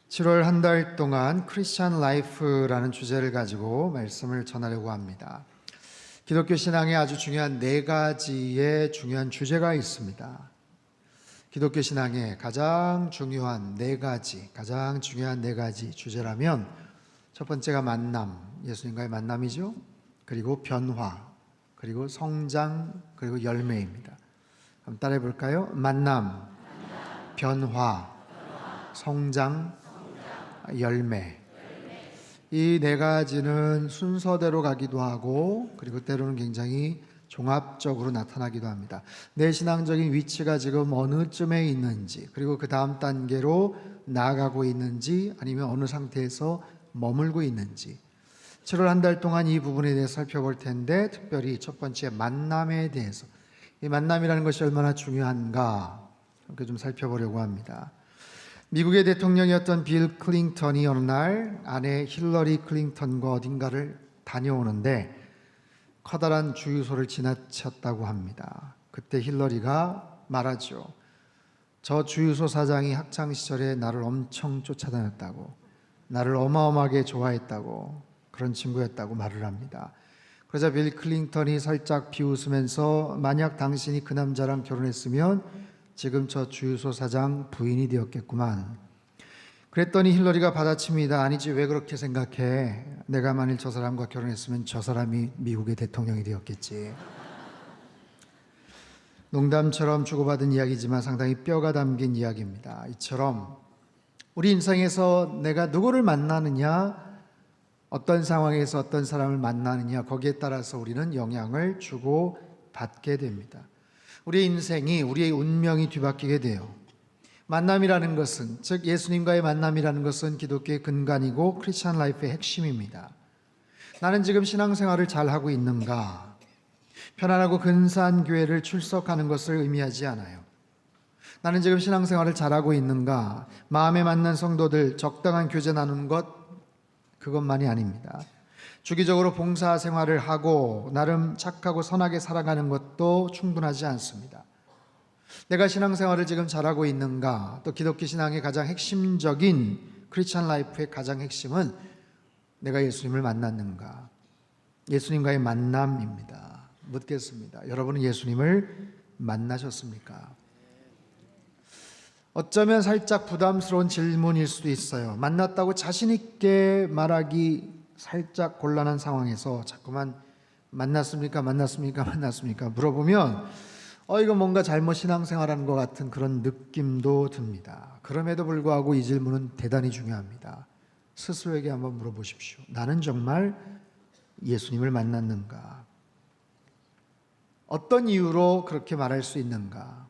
7월 한 달 동안 크리스천 라이프라는 주제를 가지고 말씀을 전하려고 합니다. 기독교 신앙에 아주 중요한 네 가지의 중요한 주제가 있습니다. 기독교 신앙에 가장 중요한 네 가지 주제라면 첫 번째가 만남, 예수님과의 만남이죠. 그리고 변화, 그리고 성장, 그리고 열매입니다. 한번 따라해 볼까요? 만남, 변화, 성장, 열매. 이 네 가지는 순서대로 가기도 하고 그리고 때로는 굉장히 종합적으로 나타나기도 합니다. 내 신앙적인 위치가 지금 어느 쯤에 있는지, 그리고 그 다음 단계로 나아가고 있는지, 아니면 어느 상태에서 머물고 있는지, 7월 한 달 동안 이 부분에 대해서 살펴볼 텐데, 특별히 첫 번째 만남에 대해서, 이 만남이라는 것이 얼마나 중요한가 이렇게 좀 살펴보려고 합니다. 미국의 대통령이었던 빌 클린턴이 어느 날 아내 힐러리 클린턴과 어딘가를 다녀오는데 커다란 주유소를 지나쳤다고 합니다. 그때 힐러리가 말하죠. 저 주유소 사장이 학창시절에 나를 엄청 쫓아다녔다고, 나를 어마어마하게 좋아했다고, 그런 친구였다고 말을 합니다. 그러자 빌 클린턴이 살짝 비웃으면서 만약 당신이 그 남자랑 결혼했으면 지금 저 주유소 사장 부인이 되었겠구만. 그랬더니 힐러리가 받아칩니다. 아니지, 왜 그렇게 생각해? 내가 만일 저 사람과 결혼했으면 저 사람이 미국의 대통령이 되었겠지. 농담처럼 주고받은 이야기지만 상당히 뼈가 담긴 이야기입니다. 이처럼 우리 인생에서 내가 누구를 만나느냐, 어떤 상황에서 어떤 사람을 만나느냐, 거기에 따라서 우리는 영향을 주고 받게 됩니다. 우리의 인생이, 우리의 운명이 뒤바뀌게 돼요. 만남이라는 것은, 즉 예수님과의 만남이라는 것은 기독교의 근간이고 크리스천 라이프의 핵심입니다. 나는 지금 신앙생활을 잘하고 있는가? 편안하고 근사한 교회를 출석하는 것을 의미하지 않아요. 나는 지금 신앙생활을 잘하고 있는가? 마음에 맞는 성도들 적당한 교제 나누는 것, 그것만이 아닙니다. 주기적으로 봉사 생활을 하고 나름 착하고 선하게 살아가는 것도 충분하지 않습니다. 내가 신앙생활을 지금 잘하고 있는가? 또 기독교 신앙의 가장 핵심적인 크리스천 라이프의 가장 핵심은 내가 예수님을 만났는가? 예수님과의 만남입니다. 묻겠습니다. 여러분은 예수님을 만나셨습니까? 어쩌면 살짝 부담스러운 질문일 수도 있어요. 만났다고 자신 있게 말하기 살짝 곤란한 상황에서 자꾸만 만났습니까 물어보면 이거 뭔가 잘못 신앙생활하는 것 같은 그런 느낌도 듭니다. 그럼에도 불구하고 이 질문은 대단히 중요합니다. 스스로에게 한번 물어보십시오. 나는 정말 예수님을 만났는가? 어떤 이유로 그렇게 말할 수 있는가?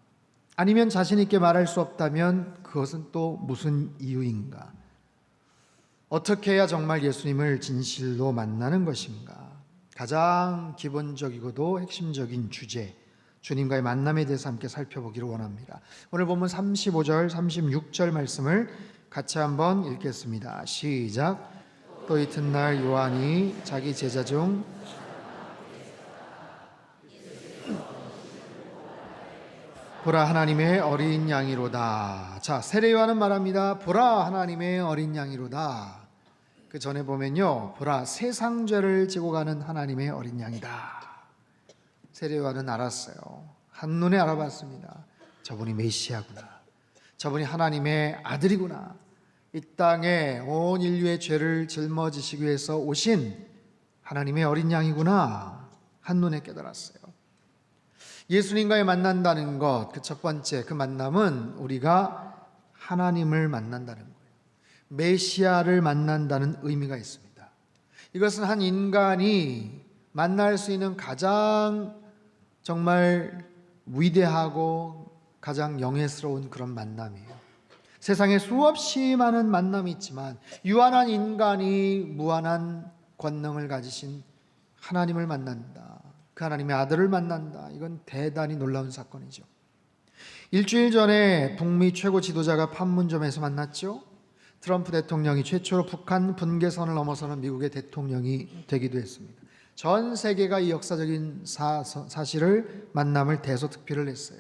아니면 자신 있게 말할 수 없다면 그것은 또 무슨 이유인가? 어떻게 해야 정말 예수님을 진실로 만나는 것인가? 가장 기본적이고도 핵심적인 주제, 주님과의 만남에 대해서 함께 살펴보기를 원합니다. 오늘 본문 35절, 36절 말씀을 같이 한번 읽겠습니다. 시작. 또 이튿날 요한이 자기 제자 중 보라 하나님의 어린 양이로다. 자, 세례 요한은 말합니다. 보라 하나님의 어린 양이로다. 그 전에 보면요, 보라 세상 죄를 지고 가는 하나님의 어린 양이다. 세례 요한은 알았어요. 한눈에 알아봤습니다. 저분이 메시아구나. 저분이 하나님의 아들이구나. 이 땅에 온 인류의 죄를 짊어지시기 위해서 오신 하나님의 어린 양이구나. 한눈에 깨달았어요. 예수님과의 만난다는 것, 그 첫 번째, 그 만남은 우리가 하나님을 만난다는 거예요. 메시아를 만난다는 의미가 있습니다. 이것은 한 인간이 만날 수 있는 가장 정말 위대하고 가장 영예스러운 그런 만남이에요. 세상에 수없이 많은 만남이 있지만 유한한 인간이 무한한 권능을 가지신 하나님을 만난다. 그 하나님의 아들을 만난다. 이건 대단히 놀라운 사건이죠. 일주일 전에 북미 최고 지도자가 판문점에서 만났죠. 트럼프 대통령이 최초로 북한 분계선을 넘어서는 미국의 대통령이 되기도 했습니다. 전 세계가 이 역사적인 사실을 만남을 대서특필을 했어요.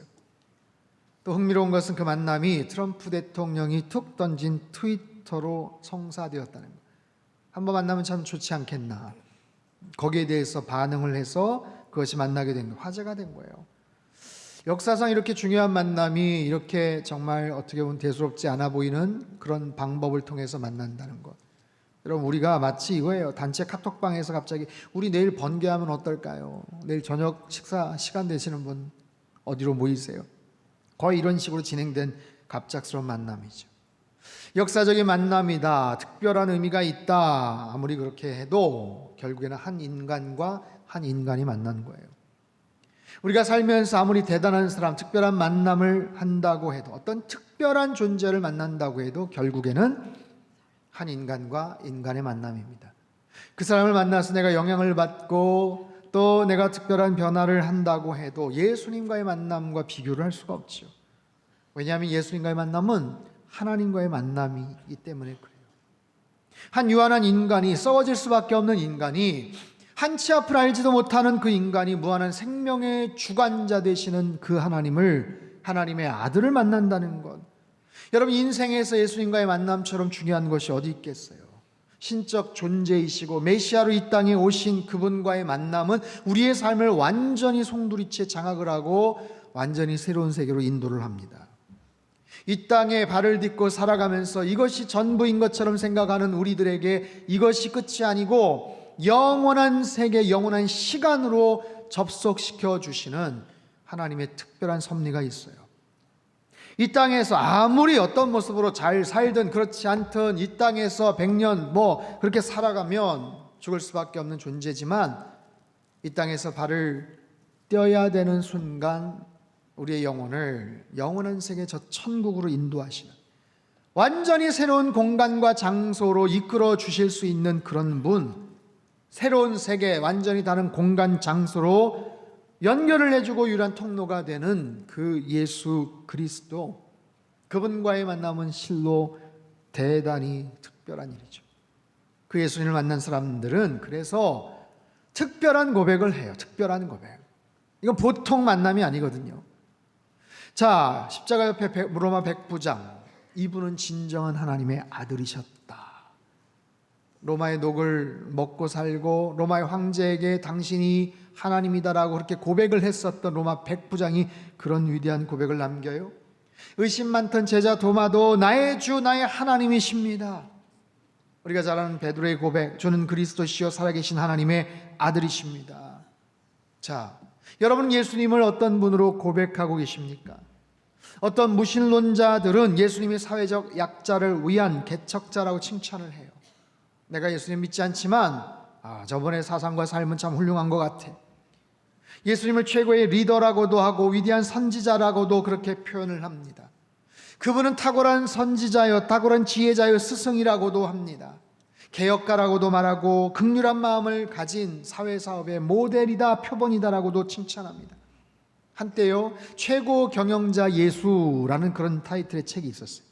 또 흥미로운 것은 그 만남이 트럼프 대통령이 툭 던진 트위터 캐릭터로 성사되었다는 거예요. 한번 만나면 참 좋지 않겠나. 거기에 대해서 반응을 해서 그것이 만나게 된 거예요. 화제가 된 거예요. 역사상 이렇게 중요한 만남이 이렇게 정말 어떻게 보면 대수롭지 않아 보이는 그런 방법을 통해서 만난다는 것. 여러분, 우리가 마치 이거예요. 단체 카톡방에서 갑자기 우리 내일 번개하면 어떨까요? 내일 저녁 식사 시간 되시는 분 어디로 모이세요? 거의 이런 식으로 진행된 갑작스러운 만남이죠. 역사적인 만남이다, 특별한 의미가 있다, 아무리 그렇게 해도 결국에는 한 인간과 한 인간이 만난 거예요. 우리가 살면서 아무리 대단한 사람, 특별한 만남을 한다고 해도, 어떤 특별한 존재를 만난다고 해도 결국에는 한 인간과 인간의 만남입니다. 그 사람을 만나서 내가 영향을 받고 또 내가 특별한 변화를 한다고 해도 예수님과의 만남과 비교를 할 수가 없죠. 왜냐하면 예수님과의 만남은 하나님과의 만남이기 때문에 그래요. 한 유한한 인간이, 썩어질 수밖에 없는 인간이, 한치 앞을 알지도 못하는 그 인간이 무한한 생명의 주관자 되시는 그 하나님을, 하나님의 아들을 만난다는 것. 여러분, 인생에서 예수님과의 만남처럼 중요한 것이 어디 있겠어요? 신적 존재이시고 메시아로 이 땅에 오신 그분과의 만남은 우리의 삶을 완전히 송두리째 장악을 하고 완전히 새로운 세계로 인도를 합니다. 이 땅에 발을 딛고 살아가면서 이것이 전부인 것처럼 생각하는 우리들에게 이것이 끝이 아니고 영원한 세계, 영원한 시간으로 접속시켜 주시는 하나님의 특별한 섭리가 있어요. 이 땅에서 아무리 어떤 모습으로 잘 살든 그렇지 않든 이 땅에서 100년 그렇게 살아가면 죽을 수밖에 없는 존재지만, 이 땅에서 발을 떼어야 되는 순간 우리의 영혼을 영원한 세계 저 천국으로 인도하시는, 완전히 새로운 공간과 장소로 이끌어 주실 수 있는 그런 분, 새로운 세계, 완전히 다른 공간 장소로 연결을 해주고 유일한 통로가 되는 그 예수 그리스도, 그분과의 만남은 실로 대단히 특별한 일이죠. 그 예수님을 만난 사람들은 그래서 특별한 고백을 해요. 특별한 고백. 이건 보통 만남이 아니거든요. 자, 십자가 옆에 로마 백부장, 이분은 진정한 하나님의 아들이셨다. 로마의 녹을 먹고 살고 로마의 황제에게 당신이 하나님이다라고 그렇게 고백을 했었던 로마 백부장이 그런 위대한 고백을 남겨요. 의심 많던 제자 도마도 나의 주 나의 하나님이십니다. 우리가 잘 아는 베드로의 고백, 주는 그리스도시요 살아계신 하나님의 아들이십니다. 자, 여러분, 예수님을 어떤 분으로 고백하고 계십니까? 어떤 무신론자들은 예수님이 사회적 약자를 위한 개척자라고 칭찬을 해요. 내가 예수님 믿지 않지만 저분의 사상과 삶은 참 훌륭한 것 같아. 예수님을 최고의 리더라고도 하고 위대한 선지자라고도 그렇게 표현을 합니다. 그분은 탁월한 선지자여, 탁월한 지혜자여, 스승이라고도 합니다. 개혁가라고도 말하고 긍휼한 마음을 가진 사회사업의 모델이다, 표본이다라고도 칭찬합니다. 한때요, 최고 경영자 예수라는 그런 타이틀의 책이 있었어요.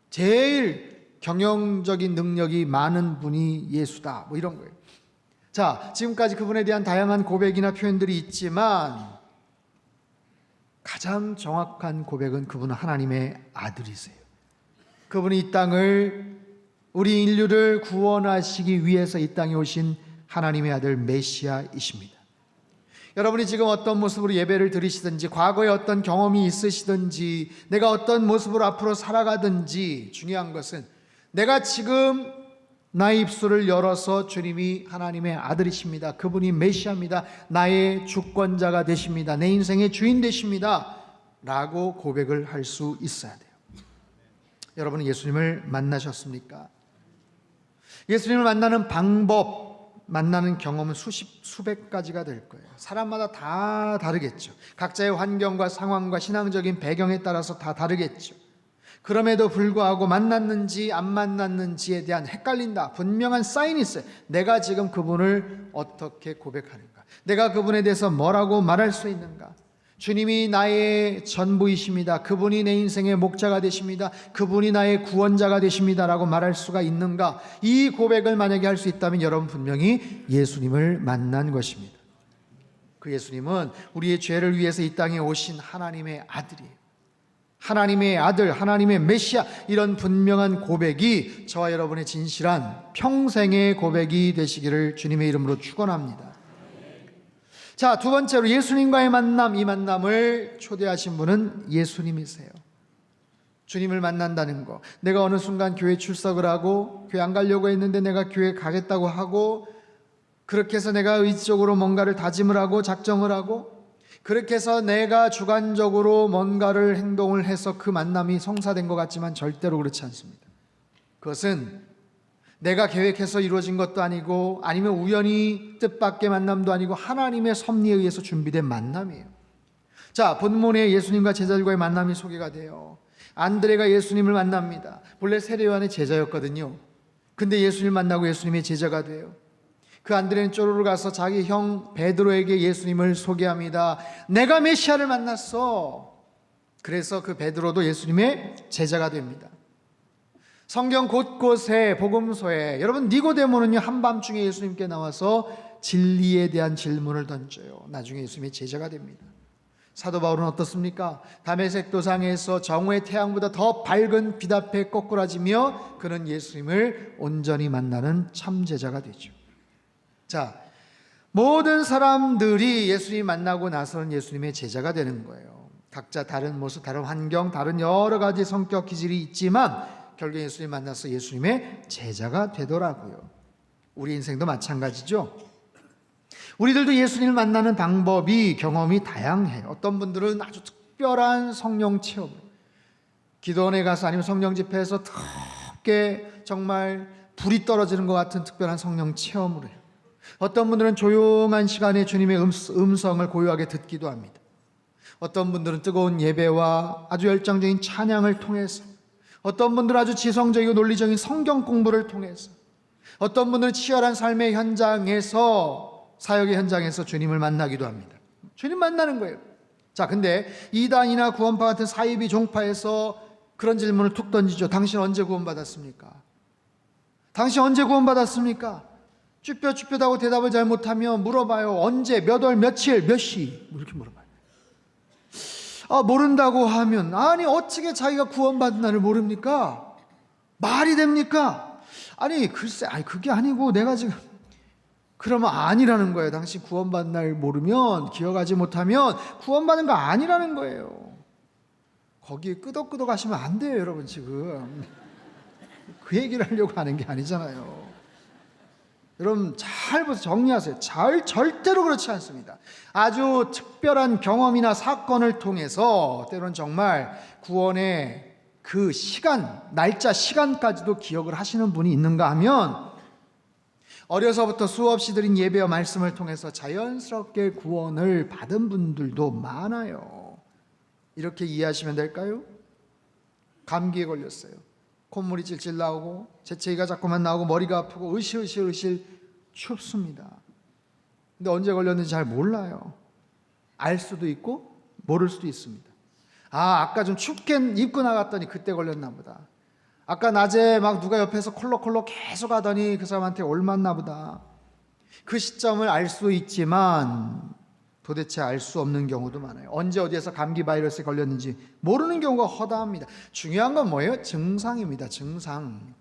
제일 경영적인 능력이 많은 분이 예수다, 이런 거예요. 자, 지금까지 그분에 대한 다양한 고백이나 표현들이 있지만 가장 정확한 고백은 그분은 하나님의 아들이세요. 그분이 이 땅을, 우리 인류를 구원하시기 위해서 이 땅에 오신 하나님의 아들 메시아이십니다. 여러분이 지금 어떤 모습으로 예배를 드리시든지, 과거에 어떤 경험이 있으시든지, 내가 어떤 모습으로 앞으로 살아가든지, 중요한 것은 내가 지금 나의 입술을 열어서 주님이 하나님의 아들이십니다, 그분이 메시아입니다, 나의 주권자가 되십니다, 내 인생의 주인 되십니다 라고 고백을 할 수 있어야 돼요. 여러분은 예수님을 만나셨습니까? 예수님을 만나는 방법, 만나는 경험은 수백 가지가 될 거예요. 사람마다 다 다르겠죠. 각자의 환경과 상황과 신앙적인 배경에 따라서 다 다르겠죠. 그럼에도 불구하고 만났는지 안 만났는지에 대한 헷갈린다, 분명한 사인이 있어요. 내가 지금 그분을 어떻게 고백하는가, 내가 그분에 대해서 뭐라고 말할 수 있는가. 주님이 나의 전부이십니다, 그분이 내 인생의 목자가 되십니다, 그분이 나의 구원자가 되십니다 라고 말할 수가 있는가. 이 고백을 만약에 할 수 있다면 여러분 분명히 예수님을 만난 것입니다. 그 예수님은 우리의 죄를 위해서 이 땅에 오신 하나님의 아들이에요. 하나님의 아들, 하나님의 메시아, 이런 분명한 고백이 저와 여러분의 진실한 평생의 고백이 되시기를 주님의 이름으로 축원합니다. 자, 두 번째로 예수님과의 만남, 이 만남을 초대하신 분은 예수님이세요. 주님을 만난다는 거, 내가 어느 순간 교회 출석을 하고 교회 안 가려고 했는데 내가 교회 가겠다고 하고, 그렇게 해서 내가 의지적으로 뭔가를 다짐을 하고 작정을 하고, 그렇게 해서 내가 주관적으로 뭔가를 행동을 해서 그 만남이 성사된 것 같지만 절대로 그렇지 않습니다. 그것은 내가 계획해서 이루어진 것도 아니고, 아니면 우연히 뜻밖의 만남도 아니고, 하나님의 섭리에 의해서 준비된 만남이에요. 자, 본문에 예수님과 제자들과의 만남이 소개가 돼요. 안드레가 예수님을 만납니다. 본래 세례요한의 제자였거든요. 근데 예수님을 만나고 예수님의 제자가 돼요. 그 안드레는 쪼르르 가서 자기 형 베드로에게 예수님을 소개합니다. 내가 메시아를 만났어. 그래서 그 베드로도 예수님의 제자가 됩니다. 성경 곳곳에, 복음서에, 여러분 니고데모는요, 한밤중에 예수님께 나와서 진리에 대한 질문을 던져요. 나중에 예수님의 제자가 됩니다. 사도 바울은 어떻습니까? 다메섹 도상에서 정오의 태양보다 더 밝은 빛 앞에 꼬꾸라지며 그는 예수님을 온전히 만나는 참 제자가 되죠. 자, 모든 사람들이 예수님 만나고 나서는 예수님의 제자가 되는 거예요. 각자 다른 모습, 다른 환경, 다른 여러 가지 성격 기질이 있지만 결국에 예수님 만나서 예수님의 제자가 되더라고요. 우리 인생도 마찬가지죠. 우리들도 예수님을 만나는 방법이, 경험이 다양해요. 어떤 분들은 아주 특별한 성령 체험, 기도원에 가서 아니면 성령 집회에서 특게 정말 불이 떨어지는 것 같은 특별한 성령 체험을 해요. 어떤 분들은 조용한 시간에 주님의 음성을 고요하게 듣기도 합니다. 어떤 분들은 뜨거운 예배와 아주 열정적인 찬양을 통해서, 어떤 분들은 아주 지성적이고 논리적인 성경 공부를 통해서, 어떤 분들은 치열한 삶의 현장에서, 사역의 현장에서 주님을 만나기도 합니다. 주님 만나는 거예요. 자, 근데 이단이나 구원파 같은 사이비 종파에서 그런 질문을 툭 던지죠. 당신 언제 구원받았습니까? 당신 언제 구원받았습니까? 쭈뼛쭈뼛하고 대답을 잘 못하면 물어봐요. 언제, 몇 월, 며칠, 몇 시? 이렇게 물어봐요. 모른다고 하면, 아니 어떻게 자기가 구원받은 날을 모릅니까? 말이 됩니까? 아니 글쎄, 그게 아니고 내가 지금, 그러면 아니라는 거예요. 당신 구원받은 날 모르면, 기억하지 못하면 구원받은 거 아니라는 거예요. 거기에 끄덕끄덕 하시면 안 돼요, 여러분. 지금 그 얘기를 하려고 하는 게 아니잖아요. 여러분 잘 보세요. 정리하세요. 절대로 그렇지 않습니다. 아주 특별한 경험이나 사건을 통해서 때로는 정말 구원의 그 시간, 날짜, 시간까지도 기억을 하시는 분이 있는가 하면, 어려서부터 수없이 드린 예배와 말씀을 통해서 자연스럽게 구원을 받은 분들도 많아요. 이렇게 이해하시면 될까요? 감기에 걸렸어요. 콧물이 찔찔 나오고 재채기가 자꾸만 나오고 머리가 아프고 으실으실 춥습니다. 근데 언제 걸렸는지 잘 몰라요. 알 수도 있고 모를 수도 있습니다. 아까 좀 춥게 입고 나갔더니 그때 걸렸나 보다. 아까 낮에 막 누가 옆에서 콜록콜록 계속 하더니 그 사람한테 옮았나 보다. 그 시점을 알 수 있지만 도대체 알 수 없는 경우도 많아요. 언제 어디에서 감기 바이러스에 걸렸는지 모르는 경우가 허다합니다. 중요한 건 뭐예요? 증상입니다. 증상.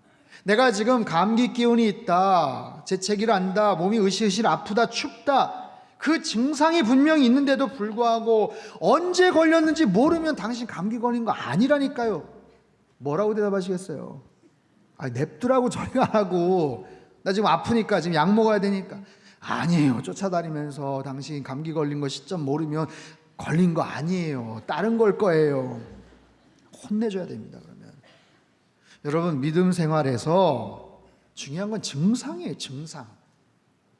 내가 지금 감기 기운이 있다, 재채기를 한다, 몸이 으실으실 아프다, 춥다, 그 증상이 분명히 있는데도 불구하고 언제 걸렸는지 모르면 당신 감기 걸린 거 아니라니까요. 뭐라고 대답하시겠어요? 냅두라고 저리가 하고, 나 지금 아프니까 지금 약 먹어야 되니까. 아니에요. 쫓아다니면서 당신 감기 걸린 거 시점 모르면 걸린 거 아니에요. 다른 걸 거예요. 혼내줘야 됩니다. 그러면 여러분, 믿음 생활에서 중요한 건 증상이에요. 증상.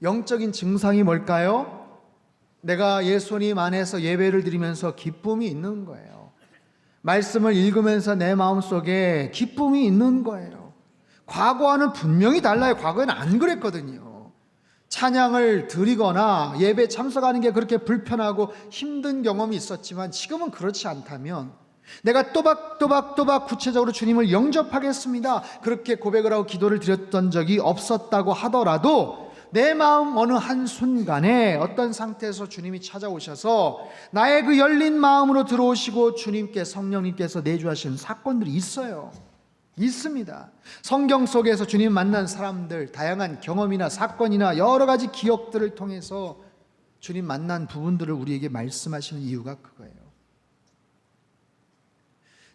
영적인 증상이 뭘까요? 내가 예수님 안에서 예배를 드리면서 기쁨이 있는 거예요. 말씀을 읽으면서 내 마음속에 기쁨이 있는 거예요. 과거와는 분명히 달라요. 과거에는 안 그랬거든요. 찬양을 드리거나 예배 참석하는 게 그렇게 불편하고 힘든 경험이 있었지만 지금은 그렇지 않다면, 내가 또박 구체적으로 주님을 영접하겠습니다, 그렇게 고백을 하고 기도를 드렸던 적이 없었다고 하더라도 내 마음 어느 한순간에 어떤 상태에서 주님이 찾아오셔서 나의 그 열린 마음으로 들어오시고 주님께 성령님께서 내주하시는 사건들이 있어요. 있습니다. 성경 속에서 주님 만난 사람들, 다양한 경험이나 사건이나 여러 가지 기억들을 통해서 주님 만난 부분들을 우리에게 말씀하시는 이유가 그거예요.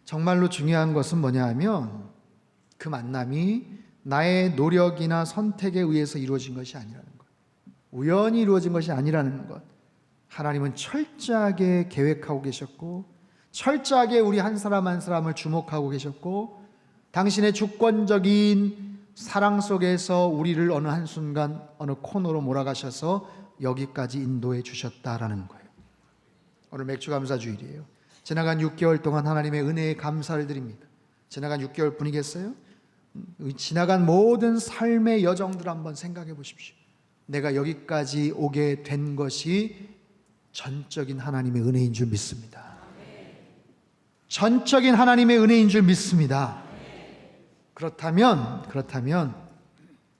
정말로 중요한 것은 뭐냐 하면 그 만남이 나의 노력이나 선택에 의해서 이루어진 것이 아니라는 것, 우연히 이루어진 것이 아니라는 것. 하나님은 철저하게 계획하고 계셨고 철저하게 우리 한 사람 한 사람을 주목하고 계셨고 당신의 주권적인 사랑 속에서 우리를 어느 한순간 어느 코너로 몰아가셔서 여기까지 인도해 주셨다라는 거예요. 오늘 맥주감사주일이에요. 지나간 6개월 동안 하나님의 은혜에 감사를 드립니다. 지나간 6개월 뿐이겠어요? 지나간 모든 삶의 여정들 한번 생각해 보십시오. 내가 여기까지 오게 된 것이 전적인 하나님의 은혜인 줄 믿습니다. 전적인 하나님의 은혜인 줄 믿습니다. 그렇다면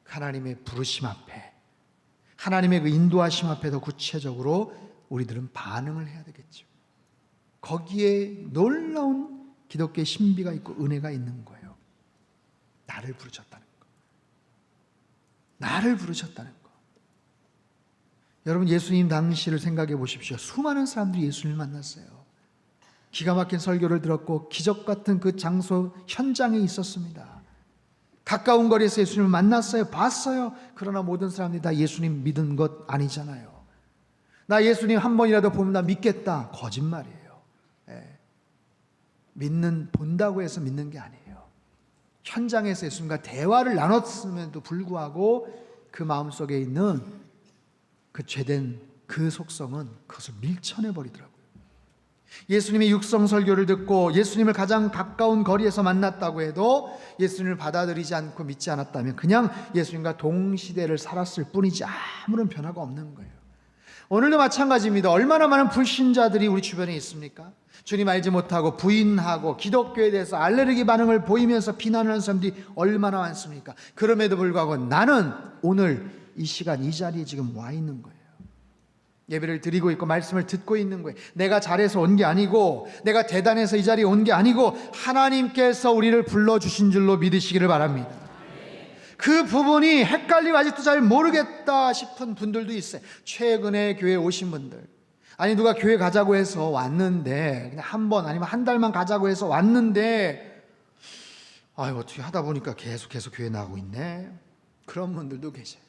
하나님의 부르심 앞에, 하나님의 그 인도하심 앞에 더 구체적으로 우리들은 반응을 해야 되겠죠. 거기에 놀라운 기독교의 신비가 있고 은혜가 있는 거예요. 나를 부르셨다는 거. 나를 부르셨다는 거. 여러분, 예수님 당시를 생각해 보십시오. 수많은 사람들이 예수님을 만났어요. 기가 막힌 설교를 들었고 기적 같은 그 장소 현장에 있었습니다. 가까운 거리에서 예수님을 만났어요. 봤어요. 그러나 모든 사람들이 다 예수님 믿은 것 아니잖아요. 나 예수님 한 번이라도 보면 나 믿겠다. 거짓말이에요. 본다고 해서 믿는 게 아니에요. 현장에서 예수님과 대화를 나눴음에도 불구하고 그 마음속에 있는 그 죄된 그 속성은 그것을 밀쳐내 버리더라고요. 예수님의 육성 설교를 듣고 예수님을 가장 가까운 거리에서 만났다고 해도 예수님을 받아들이지 않고 믿지 않았다면 그냥 예수님과 동시대를 살았을 뿐이지 아무런 변화가 없는 거예요. 오늘도 마찬가지입니다. 얼마나 많은 불신자들이 우리 주변에 있습니까? 주님 알지 못하고 부인하고 기독교에 대해서 알레르기 반응을 보이면서 비난하는 사람들이 얼마나 많습니까? 그럼에도 불구하고 나는 오늘 이 시간 이 자리에 지금 와 있는 거예요. 예배를 드리고 있고 말씀을 듣고 있는 거예요. 내가 잘해서 온 게 아니고 내가 대단해서 이 자리에 온 게 아니고 하나님께서 우리를 불러주신 줄로 믿으시기를 바랍니다. 그 부분이 헷갈리고 아직도 잘 모르겠다 싶은 분들도 있어요. 최근에 교회에 오신 분들, 아니 누가 교회 가자고 해서 왔는데 그냥 한 번 아니면 한 달만 가자고 해서 왔는데 어떻게 하다 보니까 계속 교회 나가고 있네. 그런 분들도 계세요.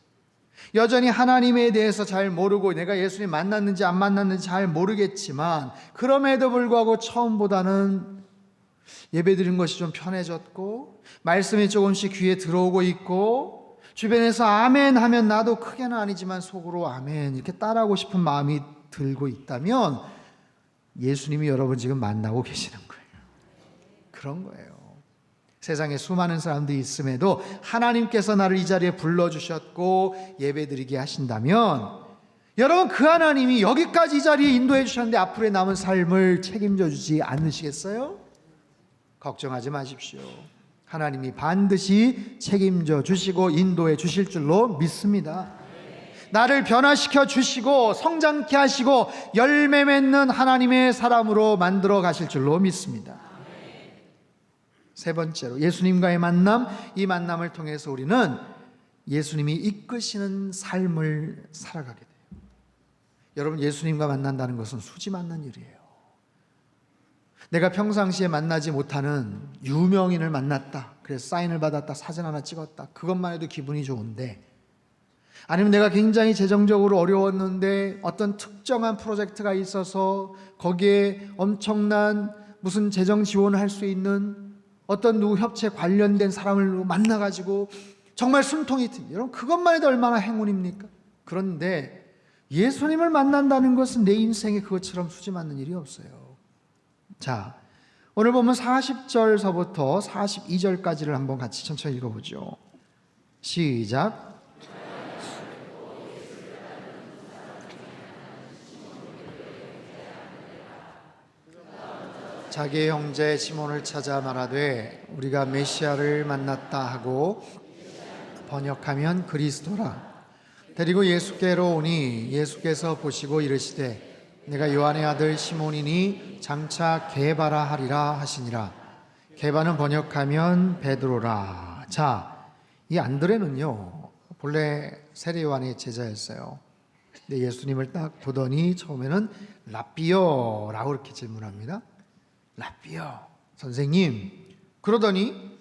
여전히 하나님에 대해서 잘 모르고 내가 예수님 만났는지 안 만났는지 잘 모르겠지만 그럼에도 불구하고 처음보다는 예배 드린 것이 좀 편해졌고 말씀이 조금씩 귀에 들어오고 있고 주변에서 아멘 하면 나도 크게는 아니지만 속으로 아멘 이렇게 따라하고 싶은 마음이 들고 있다면 예수님이 여러분 지금 만나고 계시는 거예요. 그런 거예요. 세상에 수많은 사람들이 있음에도 하나님께서 나를 이 자리에 불러주셨고 예배드리게 하신다면 여러분 그 하나님이 여기까지 이 자리에 인도해 주셨는데 앞으로의 남은 삶을 책임져 주지 않으시겠어요? 걱정하지 마십시오. 하나님이 반드시 책임져 주시고 인도해 주실 줄로 믿습니다. 나를 변화시켜 주시고 성장케 하시고 열매 맺는 하나님의 사람으로 만들어 가실 줄로 믿습니다. 세 번째로 예수님과의 만남, 이 만남을 통해서 우리는 예수님이 이끄시는 삶을 살아가게 돼요. 여러분, 예수님과 만난다는 것은 수지 만난 일이에요. 내가 평상시에 만나지 못하는 유명인을 만났다, 그래서 사인을 받았다, 사진 하나 찍었다, 그것만 해도 기분이 좋은데, 아니면 내가 굉장히 재정적으로 어려웠는데 어떤 특정한 프로젝트가 있어서 거기에 엄청난 무슨 재정 지원을 할 수 있는 어떤 누구 협체 관련된 사람을 만나가지고 정말 숨통이 트입니다. 여러분 그것만 해도 얼마나 행운입니까? 그런데 예수님을 만난다는 것은 내 인생에 그것처럼 수지 맞는 일이 없어요. 자, 오늘 보면 40절서부터 42절까지를 한번 같이 천천히 읽어보죠. 시작. 자기 형제 시몬을 찾아 말하되 우리가 메시아를 만났다 하고 번역하면 그리스도라. 데리고 예수께로 오니 예수께서 보시고 이르시되 내가 요한의 아들 시몬이니 장차 게바라 하리라 하시니라. 게바는 번역하면 베드로라. 자, 이 안드레는요 본래 세례 요한의 제자였어요. 근데 예수님을 딱 보더니 처음에는 라삐어라고 이렇게 질문합니다. 라삐어 선생님. 그러더니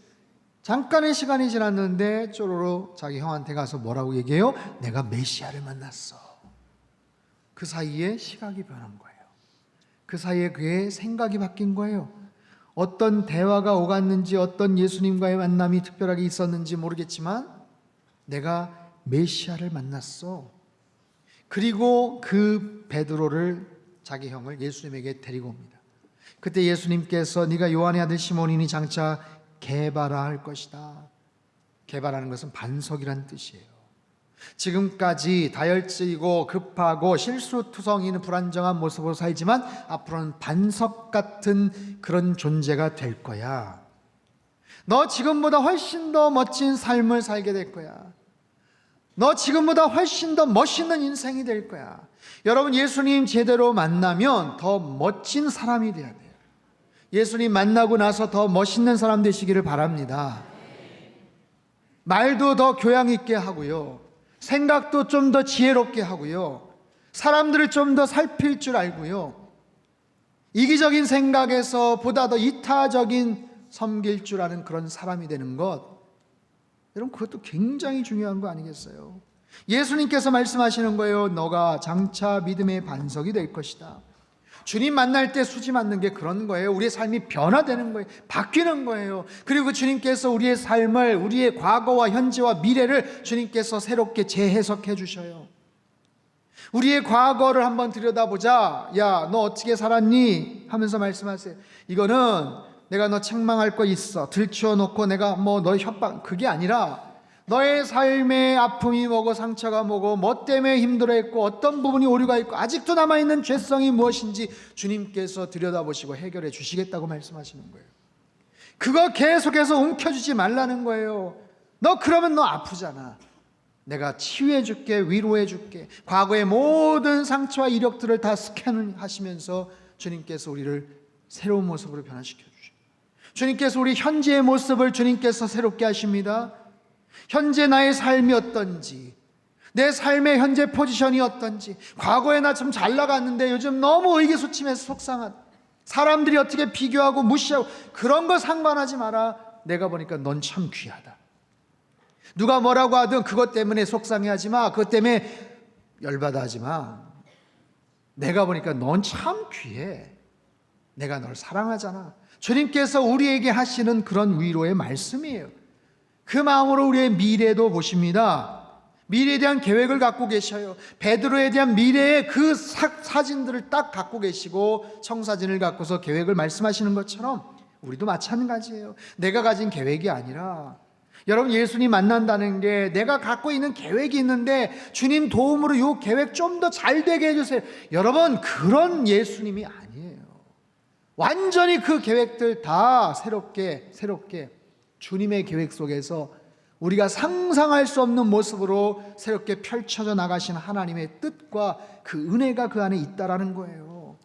잠깐의 시간이 지났는데 쪼로로 자기 형한테 가서 뭐라고 얘기해요? 내가 메시아를 만났어. 그 사이에 시각이 변한 거예요. 그 사이에 그의 생각이 바뀐 거예요. 어떤 대화가 오갔는지, 어떤 예수님과의 만남이 특별하게 있었는지 모르겠지만 내가 메시아를 만났어. 그리고 그 베드로를, 자기 형을 예수님에게 데리고 옵니다. 그때 예수님께서 네가 요한의 아들 시몬이니 장차 게바라 할 것이다. 게바라는 것은 반석이란 뜻이에요. 지금까지 다혈질이고 급하고 실수투성이는 불안정한 모습으로 살지만 앞으로는 반석 같은 그런 존재가 될 거야. 너 지금보다 훨씬 더 멋진 삶을 살게 될 거야. 너 지금보다 훨씬 더 멋있는 인생이 될 거야. 여러분, 예수님 제대로 만나면 더 멋진 사람이 돼야 돼요. 예수님 만나고 나서 더 멋있는 사람 되시기를 바랍니다. 말도 더 교양 있게 하고요, 생각도 좀 더 지혜롭게 하고요, 사람들을 좀 더 살필 줄 알고요, 이기적인 생각에서 보다 더 이타적인 섬길 줄 아는 그런 사람이 되는 것, 여러분 그것도 굉장히 중요한 거 아니겠어요? 예수님께서 말씀하시는 거예요. 너가 장차 믿음의 반석이 될 것이다. 주님 만날 때 수지 맞는 게 그런 거예요. 우리의 삶이 변화되는 거예요. 바뀌는 거예요. 그리고 주님께서 우리의 삶을, 우리의 과거와 현재와 미래를 주님께서 새롭게 재해석해 주셔요. 우리의 과거를 한번 들여다보자. 야, 너 어떻게 살았니? 하면서 말씀하세요. 이거는 내가 너 책망할 거 있어. 들추어 놓고 내가 너 협박, 그게 아니라 너의 삶의 아픔이 뭐고 상처가 뭐고 뭐 때문에 힘들어했고 어떤 부분이 오류가 있고 아직도 남아있는 죄성이 무엇인지 주님께서 들여다보시고 해결해 주시겠다고 말씀하시는 거예요. 그거 계속해서 움켜주지 말라는 거예요. 너 그러면 너 아프잖아. 내가 치유해 줄게, 위로해 줄게. 과거의 모든 상처와 이력들을 다 스캔하시면서 주님께서 우리를 새로운 모습으로 변화시켜 주셔요. 주님께서 우리 현재의 모습을 주님께서 새롭게 하십니다. 현재 나의 삶이 어떤지, 내 삶의 현재 포지션이 어떤지, 과거에 나 좀 잘 나갔는데 요즘 너무 의기소침해서 속상한, 사람들이 어떻게 비교하고 무시하고 그런 거 상관하지 마라. 내가 보니까 넌 참 귀하다. 누가 뭐라고 하든 그것 때문에 속상해하지 마. 그것 때문에 열받아 하지 마. 내가 보니까 넌 참 귀해. 내가 널 사랑하잖아. 주님께서 우리에게 하시는 그런 위로의 말씀이에요. 그 마음으로 우리의 미래도 보십니다. 미래에 대한 계획을 갖고 계셔요. 베드로에 대한 미래의 그 사진들을 딱 갖고 계시고 청사진을 갖고서 계획을 말씀하시는 것처럼 우리도 마찬가지예요. 내가 가진 계획이 아니라, 여러분 예수님 만난다는 게 내가 갖고 있는 계획이 있는데 주님 도움으로 이 계획 좀 더 잘 되게 해주세요. 여러분 그런 예수님이 아니에요. 완전히 그 계획들 다 새롭게 주님의 계획 속에서 우리가 상상할 수 없는 모습으로 새롭게 펼쳐져 나가신 하나님의 뜻과 그 은혜가 그 안에 있다라는 거예요.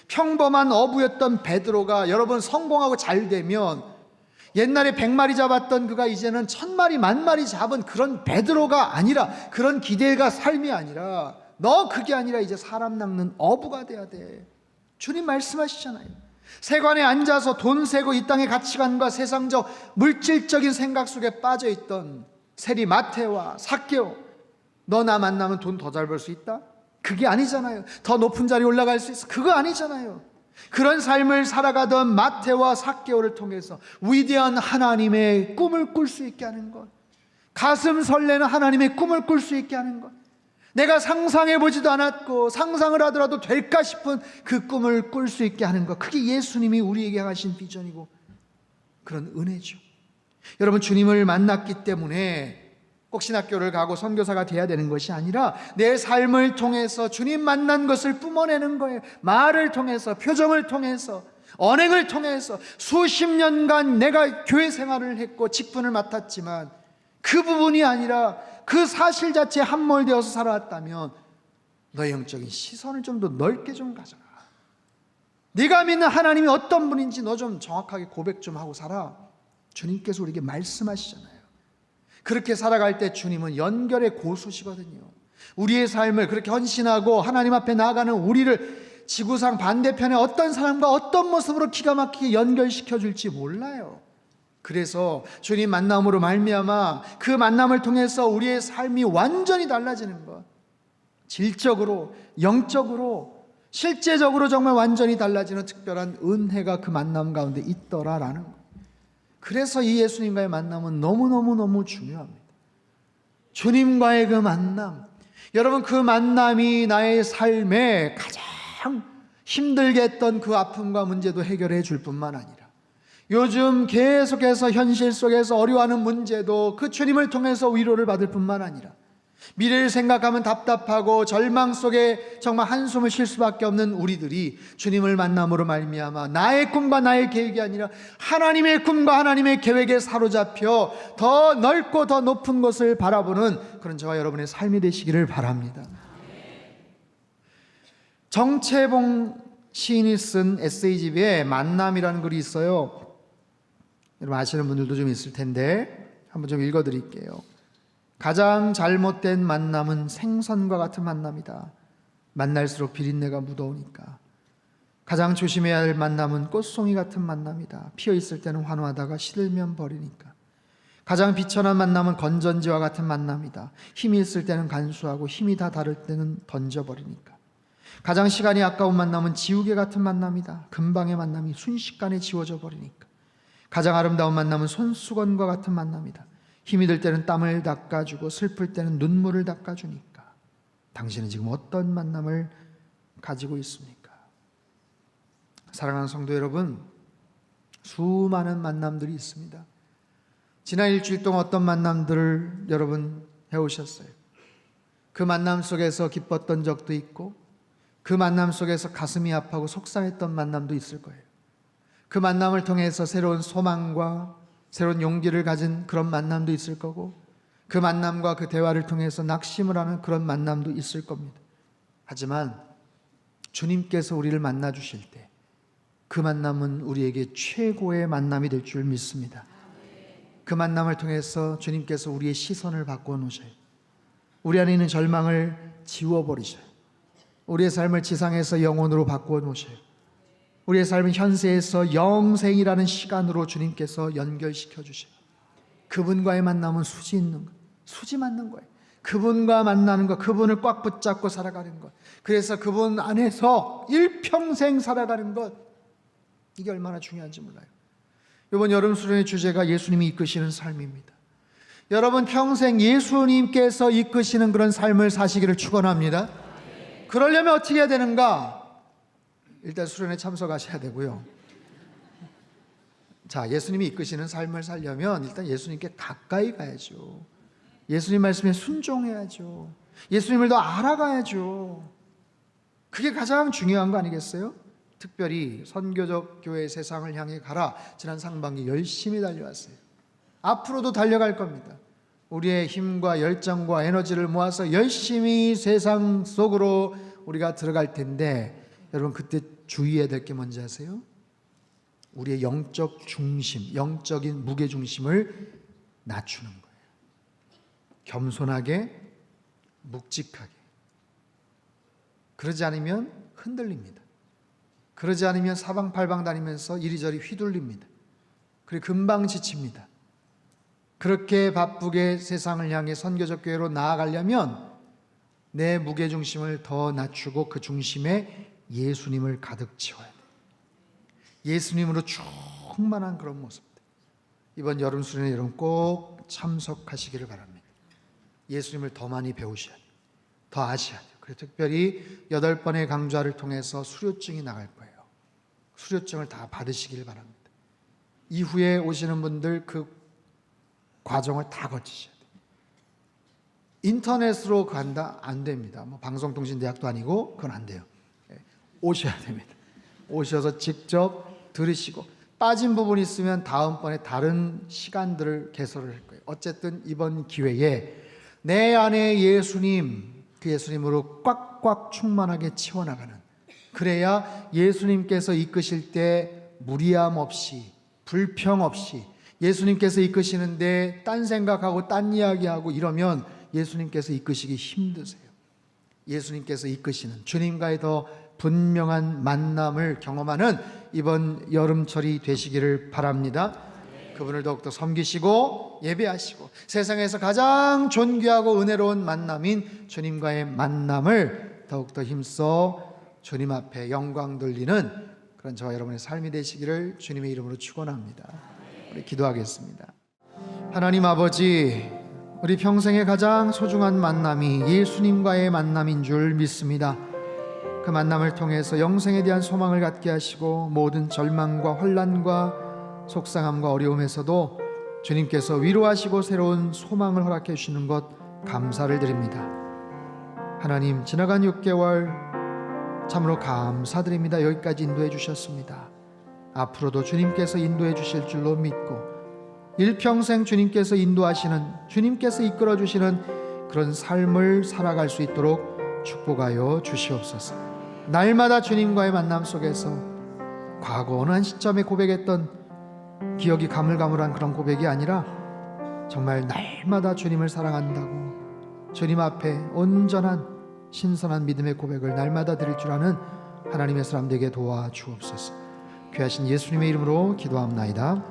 평범한 어부였던 베드로가 여러분 성공하고 잘 되면, 옛날에 100마리 잡았던 그가 이제는 1000마리, 10,000마리 잡은 그런 베드로가 아니라, 그런 기대가 삶이 아니라, 너 그게 아니라 이제 사람 낚는 어부가 돼야 돼. 주님 말씀하시잖아요. 세관에 앉아서 돈 세고 이 땅의 가치관과 세상적 물질적인 생각 속에 빠져있던 세리 마태와 삭개오, 너 나 만나면 돈 더 잘 벌 수 있다? 그게 아니잖아요. 더 높은 자리에 올라갈 수 있어? 그거 아니잖아요. 그런 삶을 살아가던 마태와 삭개오를 통해서 위대한 하나님의 꿈을 꿀 수 있게 하는 것, 가슴 설레는 하나님의 꿈을 꿀 수 있게 하는 것, 내가 상상해보지도 않았고 상상을 하더라도 될까 싶은 그 꿈을 꿀 수 있게 하는 것, 그게 예수님이 우리에게 하신 비전이고 그런 은혜죠. 여러분 주님을 만났기 때문에 꼭 신학교를 가고 선교사가 돼야 되는 것이 아니라 내 삶을 통해서 주님 만난 것을 뿜어내는 거예요. 말을 통해서, 표정을 통해서, 언행을 통해서. 수십 년간 내가 교회 생활을 했고 직분을 맡았지만 그 부분이 아니라 그 사실 자체에 함몰되어서 살아왔다면 너의 영적인 시선을 좀 더 넓게 좀 가져라. 네가 믿는 하나님이 어떤 분인지 너 좀 정확하게 고백 좀 하고 살아. 주님께서 우리에게 말씀하시잖아요. 그렇게 살아갈 때 주님은 연결의 고수시거든요. 우리의 삶을 그렇게 헌신하고 하나님 앞에 나아가는 우리를 지구상 반대편에 어떤 사람과 어떤 모습으로 기가 막히게 연결시켜 줄지 몰라요. 그래서 주님 만남으로 말미암아 그 만남을 통해서 우리의 삶이 완전히 달라지는 것, 질적으로, 영적으로, 실제적으로 정말 완전히 달라지는 특별한 은혜가 그 만남 가운데 있더라라는 것. 그래서 이 예수님과의 만남은 너무너무너무 중요합니다. 주님과의 그 만남, 여러분, 그 만남이 나의 삶에 가장 힘들게 했던 그 아픔과 문제도 해결해 줄 뿐만 아니라 요즘 계속해서 현실 속에서 어려워하는 문제도 그 주님을 통해서 위로를 받을 뿐만 아니라 미래를 생각하면 답답하고 절망 속에 정말 한숨을 쉴 수밖에 없는 우리들이 주님을 만남으로 말미암아 나의 꿈과 나의 계획이 아니라 하나님의 꿈과 하나님의 계획에 사로잡혀 더 넓고 더 높은 곳을 바라보는 그런 저와 여러분의 삶이 되시기를 바랍니다. 정채봉 시인이 쓴 에세이집에 만남이라는 글이 있어요. 여러분 아시는 분들도 좀 있을 텐데 한번 좀 읽어드릴게요. 가장 잘못된 만남은 생선과 같은 만남이다. 만날수록 비린내가 묻어오니까. 가장 조심해야 할 만남은 꽃송이 같은 만남이다. 피어있을 때는 환호하다가 시들면 버리니까. 가장 비천한 만남은 건전지와 같은 만남이다. 힘이 있을 때는 간수하고 힘이 다 다를 때는 던져버리니까. 가장 시간이 아까운 만남은 지우개 같은 만남이다. 금방의 만남이 순식간에 지워져 버리니까. 가장 아름다운 만남은 손수건과 같은 만남이다. 힘이 들 때는 땀을 닦아주고 슬플 때는 눈물을 닦아주니까. 당신은 지금 어떤 만남을 가지고 있습니까? 사랑하는 성도 여러분, 수많은 만남들이 있습니다. 지난 일주일 동안 어떤 만남들을 여러분 해오셨어요? 그 만남 속에서 기뻤던 적도 있고 그 만남 속에서 가슴이 아파하고 속상했던 만남도 있을 거예요. 그 만남을 통해서 새로운 소망과 새로운 용기를 가진 그런 만남도 있을 거고 그 만남과 그 대화를 통해서 낙심을 하는 그런 만남도 있을 겁니다. 하지만 주님께서 우리를 만나 주실 때 그 만남은 우리에게 최고의 만남이 될 줄 믿습니다. 그 만남을 통해서 주님께서 우리의 시선을 바꿔 놓으셔요. 우리 안에 있는 절망을 지워버리셔요. 우리의 삶을 지상에서 영혼으로 바꾸어 놓으셔요. 우리의 삶은 현세에서 영생이라는 시간으로 주님께서 연결시켜 주셔요. 그분과의 만남은 수지 있는 것, 수지 맞는 거예요. 그분과 만나는 것, 그분을 꽉 붙잡고 살아가는 것, 그래서 그분 안에서 일평생 살아가는 것, 이게 얼마나 중요한지 몰라요. 이번 여름 수련의 주제가 예수님이 이끄시는 삶입니다. 여러분 평생 예수님께서 이끄시는 그런 삶을 사시기를 축원합니다. 그러려면 어떻게 해야 되는가? 일단 수련회 참석하셔야 되고요. 자, 예수님이 이끄시는 삶을 살려면 일단 예수님께 가까이 가야죠. 예수님 말씀에 순종해야죠. 예수님을 더 알아가야죠. 그게 가장 중요한 거 아니겠어요? 특별히 선교적 교회 세상을 향해 가라. 지난 상반기 열심히 달려왔어요. 앞으로도 달려갈 겁니다. 우리의 힘과 열정과 에너지를 모아서 열심히 세상 속으로 우리가 들어갈 텐데 여러분 그때 주의해야 될 게 뭔지 아세요? 우리의 영적 중심, 영적인 무게중심을 낮추는 거예요. 겸손하게, 묵직하게. 그러지 않으면 흔들립니다. 그러지 않으면 사방팔방 다니면서 이리저리 휘둘립니다. 그리고 금방 지칩니다. 그렇게 바쁘게 세상을 향해 선교적 교회로 나아가려면 내 무게중심을 더 낮추고 그 중심에 예수님을 가득 채워야 돼요. 예수님으로 충만한 그런 모습들. 이번 여름 수련회 여러분 꼭 참석하시기를 바랍니다. 예수님을 더 많이 배우셔야 돼요. 더 아셔야 돼요. 그래서 특별히 8번의 강좌를 통해서 수료증이 나갈 거예요. 수료증을 다 받으시길 바랍니다. 이후에 오시는 분들 그 과정을 다 거치셔야 돼요. 인터넷으로 간다? 안 됩니다. 뭐 방송통신대학도 아니고 그건 안 돼요. 오셔야 됩니다. 오셔서 직접 들으시고 빠진 부분이 있으면 다음번에 다른 시간들을 개설을 할 거예요. 어쨌든 이번 기회에 내 안에 예수님, 그 예수님으로 꽉꽉 충만하게 채워나가는, 그래야 예수님께서 이끄실 때 무리함 없이, 불평 없이, 예수님께서 이끄시는데 딴 생각하고 딴 이야기하고 이러면 예수님께서 이끄시기 힘드세요. 예수님께서 이끄시는 주님과의 더 분명한 만남을 경험하는 이번 여름철이 되시기를 바랍니다. 그분을 더욱더 섬기시고 예배하시고 세상에서 가장 존귀하고 은혜로운 만남인 주님과의 만남을 더욱더 힘써 주님 앞에 영광 돌리는 그런 저와 여러분의 삶이 되시기를 주님의 이름으로 축원합니다. 우리 기도하겠습니다. 하나님 아버지, 우리 평생의 가장 소중한 만남이 예수님과의 만남인 줄 믿습니다. 그 만남을 통해서 영생에 대한 소망을 갖게 하시고 모든 절망과 혼란과 속상함과 어려움에서도 주님께서 위로하시고 새로운 소망을 허락해 주시는 것 감사를 드립니다. 하나님, 지나간 6개월 참으로 감사드립니다. 여기까지 인도해 주셨습니다. 앞으로도 주님께서 인도해 주실 줄로 믿고 일평생 주님께서 인도하시는, 주님께서 이끌어 주시는 그런 삶을 살아갈 수 있도록 축복하여 주시옵소서. 날마다 주님과의 만남 속에서 과거 어느 한 시점에 고백했던 기억이 가물가물한 그런 고백이 아니라 정말 날마다 주님을 사랑한다고 주님 앞에 온전한 신선한 믿음의 고백을 날마다 드릴 줄 아는 하나님의 사람 되게 도와주옵소서. 귀하신 예수님의 이름으로 기도합나이다.